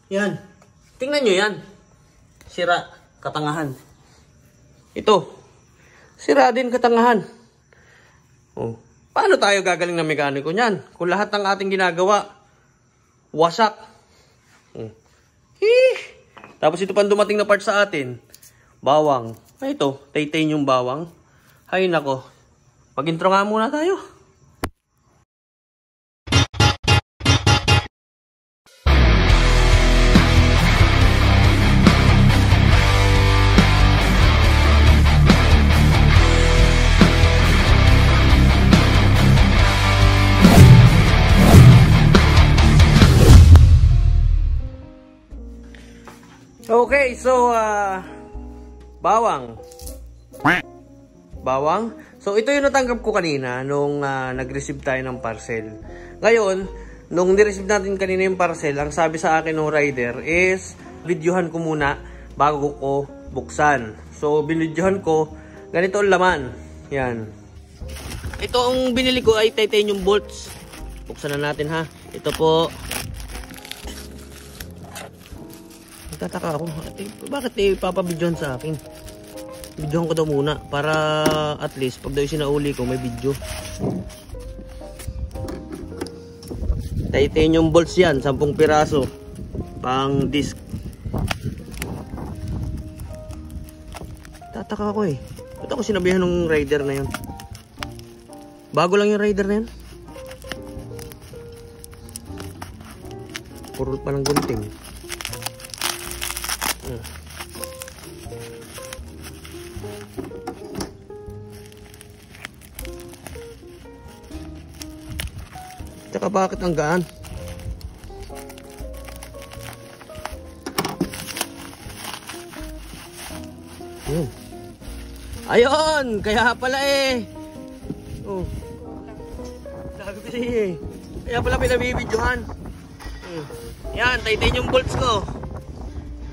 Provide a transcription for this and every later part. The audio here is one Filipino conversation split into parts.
Yan. Tingnan nyo yan. Sira. Katangahan. Ito. Sira din katangahan. Oh. Paano tayo gagaling na mekaniko niyan? Kung lahat ng ating ginagawa, wasak. Oh. Tapos ito pang dumating na part sa atin. Bawang. Ay ito. Titanium bawang. Ay nako. Mag-intro nga muna tayo. Okay, so bawang. Bawang. So ito yung natanggap ko kanina nung nag-receive tayo ng parcel. Ngayon, nung ni-receive natin kanina yung parcel, ang sabi sa akin ng rider is videohan ko muna bago ko buksan. So binidyohan ko, ganito ang laman. Yan. Ito ang binili ko ay titanium bolts. Buksan na natin ha. Ito po. Tataka ako, bakit ipapabidyohan sa akin? Bidyohan ko daw muna para at least pag daw sinauli ko may video. Titanium bolts yan, 10 piraso pang disc. Tataka ako eh, ba't ako sinabihan ng rider na yun? Bago lang yung rider na yan. Purot pa ng gunting. Tsaka bakit ang gaan? Ayun! Kaya pala eh! Oh. Sabi ko siya eh. Kaya pala pinabibidyohan. Yan, titanium bolts ko.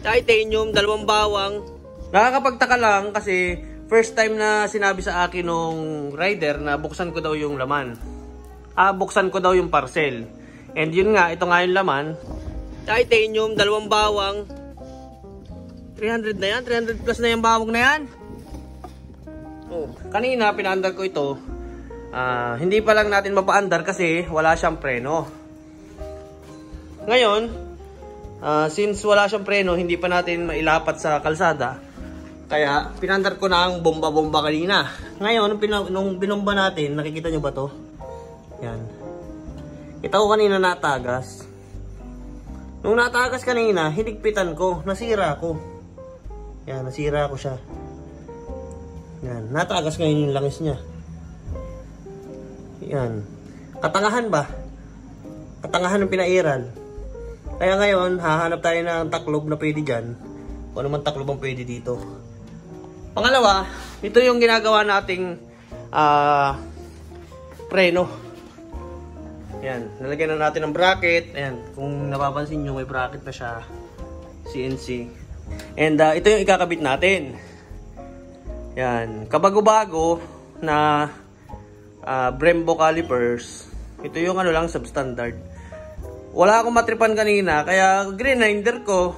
Titanium, 2 bawang. Nakakapagtaka lang kasi first time na sinabi sa akin nung rider na buksan ko daw yung laman. Buksan ko daw yung parcel. And yun nga, ito nga yung laman. Titanium, 2 bawang. 300 na yan, 300 plus na yung bawang na yan. Oh, kanina pinaandar ko ito. Hindi pa lang natin mapaandar kasi wala siyang preno. Ngayon, since wala siyang preno, hindi pa natin mailapat sa kalsada. Kaya, pinandar ko na ang bomba-bomba kanina. Ngayon, nung binomba natin, nakikita nyo ba to? Yan. Kita ko kanina natagas. Nung natagas kanina, hinigpitan ko. Nasira ko. Yan, nasira ko siya. Yan, natagas ngayon yung langis niya. Yan. Katangahan ba? Katangahan ng pinairal. Kaya ngayon, hahanap tayo ng taklob na pwede dyan. Kung ano man taklob ang pwede dito. Pangalawa, ito yung ginagawa nating preno. Ayan, nalagyan na natin ng bracket. Ayan, kung napapansin nyo, may bracket na siya. CNC. And ito yung ikakabit natin. Ayan, kabago-bago na Brembo calipers. Ito yung ano lang, substandard. Wala akong matripan kanina, kaya grinder ko.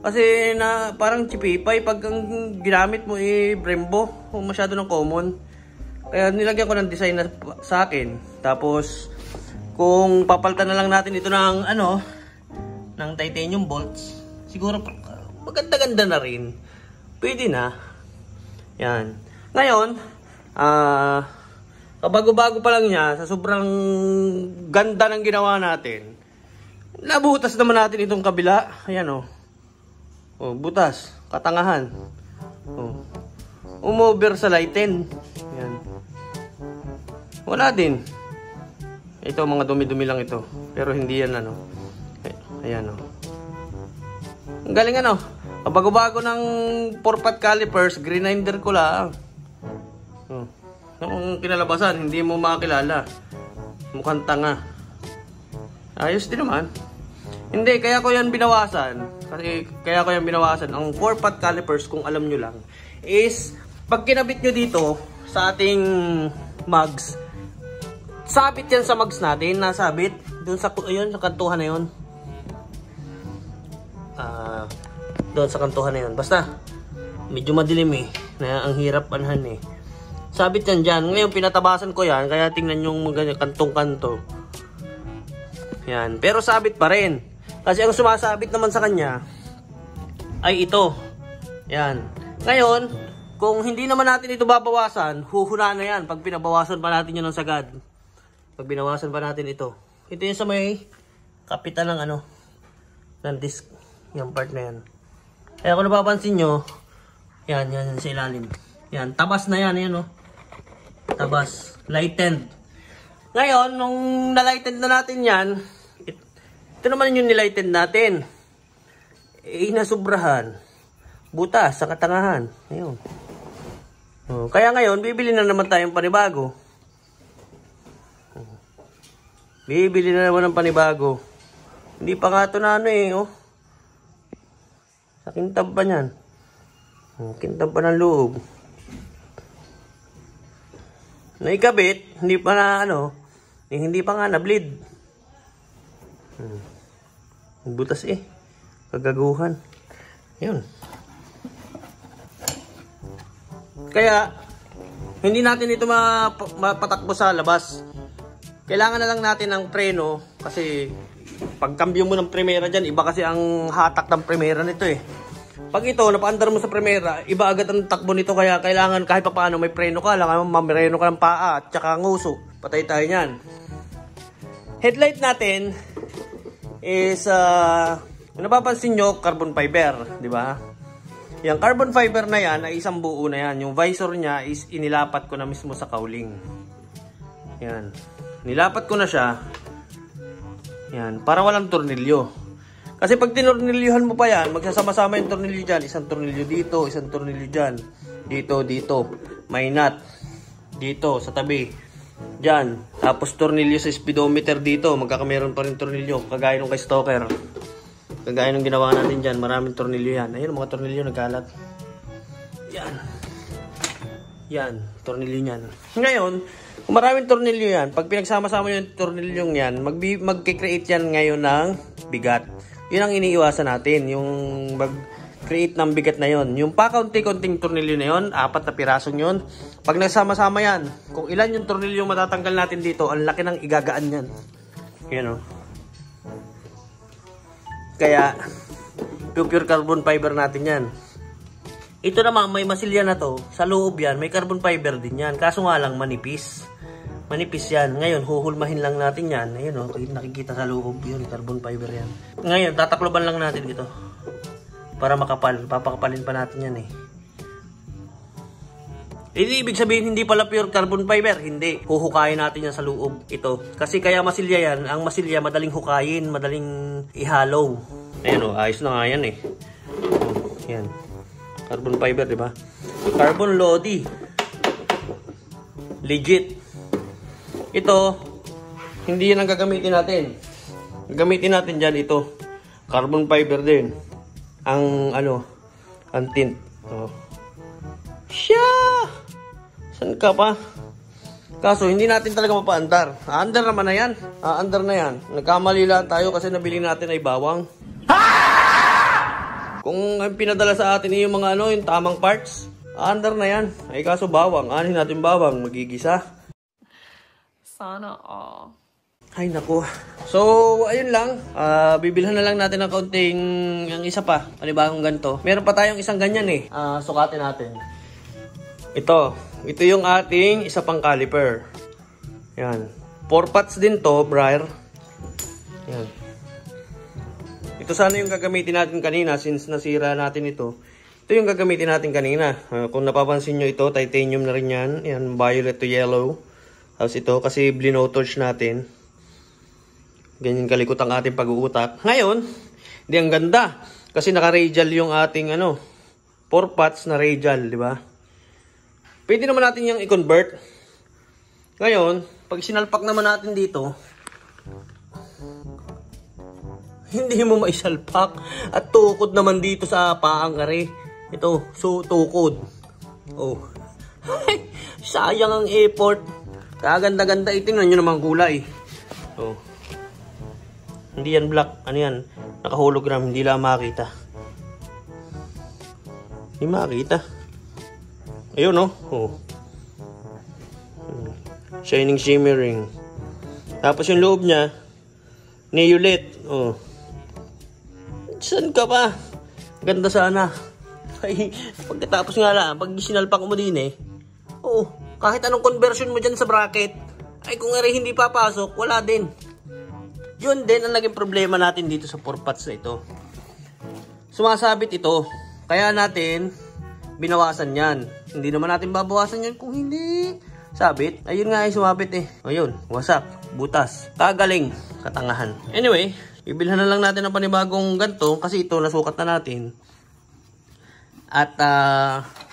Kasi na parang chipipay pag ang ginamit mo Brembo, masyado ng common. Kaya nilagyan ko ng design na sa akin. Tapos kung papalitan na lang natin ito ng ano, ng titanium bolts, siguro maganda-ganda na rin. Pwede na. Yan. Ngayon, kabago-bago pa lang niya, sa sobrang ganda ng ginawa natin, nabutas naman natin itong kabila. Ayan o. Oh, butas. Katangahan. Oh. Umover sa lighten. Yan. Wala din. Ito, mga dumi-dumi lang ito. Pero hindi yan ano. Ayan o. Ang galing ano. Bago-bago ng 4-pot calipers, grinder ko lang. Nung kinalabasan, hindi mo makakilala. Mukhang tanga. Ayos din naman. Hindi, kaya ko yan binawasan. Kaya ko yan binawasan. Ang 4-pot calipers, kung alam nyo lang, is pag kinabit nyo dito sa ating mugs, sabit yan sa mugs natin, nasabit. Doon sa, ayun, sa kantuhan na yun. Doon sa kantuhan na yun. Basta, medyo madilim eh. Na ang hirap anhan eh. Sabit yan dyan. Ngayon, pinatabasan ko yan. Kaya tingnan yung mga kantong-kanto. Yan. Pero sabit pa rin. Kasi ang sumasabit naman sa kanya ay ito. Yan. Ngayon, kung hindi naman natin ito babawasan, huhuna na yan. Pag pinabawasan pa natin yun ng sagad. Pag binawasan pa natin ito. Ito yung sa may kapitan ng ano, ng disc. Yung part na yan. Kaya kung napapansin nyo, yan sa ilalim. Yan, tabas na yan, yan o. Tabas. Lightened. Ngayon, nung na-lightened na natin yan, ito naman yung nilightened natin. Nasubrahan. Butas sa katangahan. Ayun. Kaya ngayon, bibili na naman tayong panibago. Bibili na naman ng panibago. Hindi pa nga ito na ano eh, oh. Sa kintab pa niyan. Kintab pa ng loob. Naikabit, hindi pa na ano, hindi pa nga na-bleed. Butas eh. Kagaguhan. Yun. Kaya, hindi natin ito mapatakbo sa labas. Kailangan na lang natin ng preno kasi pagkambyo mo ng primera dyan, iba kasi ang hatak ng primera nito eh. Pag ito, napaandar mo sa primera, iba agad ang takbo nito kaya kailangan kahit pa paano may preno ka, kailangan mamireno ka ng paa at saka nguso. Patay tayo nyan. Headlight natin is, napapansin nyo, carbon fiber, di ba? Yung carbon fiber na yan ay isang buo na yan. Yung visor niya is inilapat ko na mismo sa cowling. Yan. Nilapat ko na siya. Yan. Para walang tornilyo. Kasi pag tinornilyuhan mo pa yan, magsasama-sama yung tornilyo dyan. Isang tornilyo dito, isang tornilyo dyan. Dito, dito. May nut. Dito, sa tabi. Dyan. Tapos tornilyo sa speedometer dito. Magkakameron pa rin tornilyo. Kagaya nung kay Stoker. Kagaya nung ginawa natin dyan. Maraming tornilyo yan. Ayun, mga tornilyo nagkalat. Yan. Yan. Tornilyo yan. Ngayon, kung maraming tornilyo yan, pag pinagsama-sama yung tornilyong yan, mag-create yan ngayon ng bigat. Yun ang iniiwasan natin. Yung mag-create ng bigat na yun. Yung pa-kaunti-kaunting tornilyo na yun, 4 na pirasong yun. Pag nagsama-sama yan, kung ilan yung tornilyo matatanggal natin dito, ang laki ng igagaan yan. Yan o. Kaya, pure carbon fiber natin yan. Ito naman, may masilya na to. Sa loob yan, may carbon fiber din yan. Kaso nga lang, manipis. Manipis yan. Ngayon, huhulmahin lang natin yan. Ayun o, nakikita sa loob yun. Carbon fiber yan. Ngayon, tatakloban lang natin ito. Para makapal. Papakapalin pa natin yan eh. Ibig sabihin, hindi pala pure carbon fiber. Hindi. Huhukayin natin yan sa loob. Ito. Kasi kaya masilya yan. Ang masilya, madaling hukayin. Madaling ihalaw. Ayun o, ayos na nga yan eh. Yan. Carbon fiber, di ba? Carbon Lodi. Legit. Ito, hindi yan ang gagamitin natin. Gagamitin natin dyan ito. Carbon fiber din. Ang, ang tint. Oh. Siya! Saan ka pa? Kaso, hindi natin talaga mapaandar. Aandar naman na yan. Aandar na yan. Nagkamali lang tayo kasi nabili natin ay bawang. Kung ang pinadala sa atin yung mga yung tamang parts, aandar na yan. Ay kaso bawang. Anin natin bawang. Magigisa. Sana all. Ay naku. So, ayun lang. Bibilhan na lang natin ng kaunting ang isa pa. Panibagong ganito. Meron pa tayong isang ganyan eh. Sukatin natin. Ito. Ito yung ating isa pang caliper. Yan. 4 pots din to, Briar. Yan. Ito sana yung gagamitin natin kanina since nasira natin ito. Ito yung gagamitin natin kanina. Kung napapansin nyo ito, titanium na rin yan. Yan, violet to yellow. Tapos ito, kasi blinotorch natin. Ganyan kalikot ang ating pag-uutak. Ngayon, hindi ang ganda. Kasi naka-radial yung ating 4 pots na radial, di ba? Pwede naman natin yung i-convert. Ngayon, pag sinalpak naman natin dito, hindi mo maisalpak. At tukod naman dito sa paang kare. Ito, so tukod. Oh. Sayang ang effort. Kaganda-ganda. Tingnan nyo naman kulay. Oh. Hindi yan black. Ano yan? Naka-hologram. Hindi lang makita. Hindi makita. Ayun, no? Oh. Shining, shimmering. Tapos yung loob niya, Neolet. Oh. Saan ka pa? Ganda sana. Ay, pagkatapos nga lang, pag sinalpak mo din eh. Oo, kahit anong conversion mo dyan sa bracket, ay kung hindi papasok, wala din. Yun din ang naging problema natin dito sa 4 pots na ito. Sumasabit ito. Kaya natin binawasan yan. Hindi naman natin babawasan yan kung hindi sabit. Ayun nga ay sumabit eh. Ayun, wasak, butas, kagaling, katangahan. Anyway, ibilhan na lang natin ng panibagong ganto kasi ito nasukat na natin. At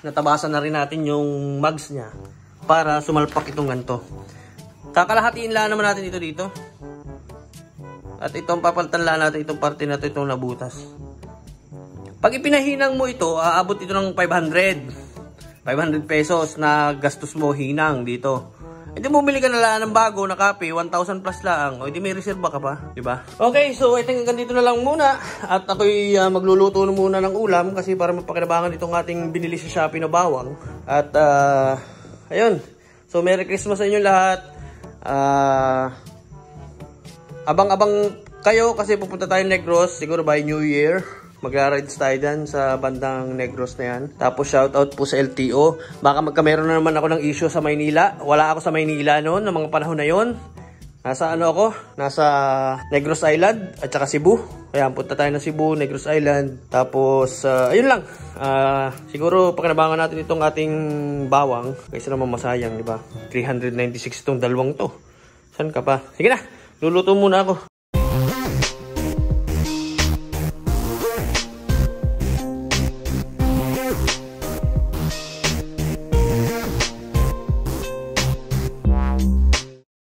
natabasan na rin natin yung mugs niya para sumalpak itong ganto. Kakalahatiin lang naman natin ito dito. At itong papalitan lang natin itong parte na ito, itong nabutas. Pag ipinahinang mo ito, aabot ito ng 500 pesos na gastos mo hinang dito. Hindi mo bumili ka na lang ng bago na kape, 1,000 plus lang. O hindi may reserva ka pa, di ba? Okay, so I think hanggang dito na lang muna. At ako'y magluluto na muna ng ulam kasi para mapakinabangan itong ating binili sa Shopee na bawang. At ayun. So Merry Christmas sa inyo lahat. Abang-abang kayo kasi pupunta tayo Negros siguro by New Year. Magra-rides tayo dyan sa bandang Negros na yan. Tapos shoutout po sa LTO. Baka magkameron na naman ako ng issue sa Maynila. Wala ako sa Maynila noon, ng mga panahon na yon. Nasa ano ako? Nasa Negros Island at saka Cebu. Kaya punta tayo ng Cebu, Negros Island. Tapos, ayun lang. Siguro pakinabangan natin itong ating bawang. Kaysa naman masayang, di ba? 396 itong dalawang to. Saan ka pa? Sige na, luluto muna ako.